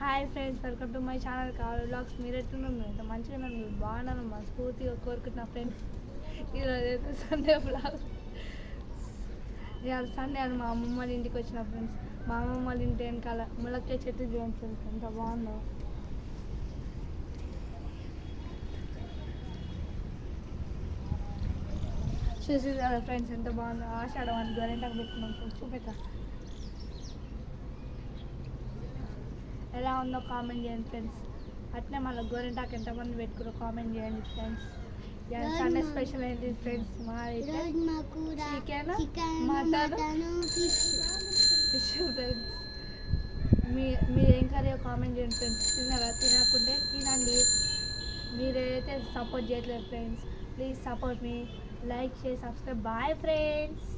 Hi friends, welcome to my channel కావాలి blogs. మీరు ఎట్లున్నారు? ఎంత మంచిగా నన్ను బాగున్నాను, మనస్ఫూర్తిగా కోరుకుంటున్నా ఫ్రెండ్స్. ఈరోజు అయితే సండే బ్లాగ్. ఇవాళ సండే అని మా అమ్మమ్మ వాళ్ళ ఇంటికి వచ్చిన ఫ్రెండ్స్. మా అమ్మమ్మ వాళ్ళ ఇంటి వెనకాల ములక్కాయ చెట్టు చూడండి ఫ్రెండ్స్, ఎంత బాగుందో. చూసి కదా ఫ్రెండ్స్, ఎంత బాగుందో. ఆషాఢం అని గోరెంటాకు పెట్టుకున్నాం ఫ్రెండ్స్. చూపెట్టా ఎలా ఉందో కామెంట్ చేయండి ఫ్రెండ్స్. అట్నే మళ్ళీ గోరెంటాకు ఎంతమంది పెట్టుకున్నారో కామెంట్ చేయండి ఫ్రెండ్స్. సండే స్పెషల్ ఏంటి ఫ్రెండ్స్? మాదైతే చికెన్, మటన్, ఫిష్ ఫ్రెండ్స్. మీరు ఏం కర్రీ కామెంట్ చేయండి ఫ్రెండ్స్. తిన్నారా? తినకుంటే తినండి. మీరైతే సపోర్ట్ చేయట్లేదు friends. Please support me, like చేసి సబ్స్క్రైబ్. Bye friends.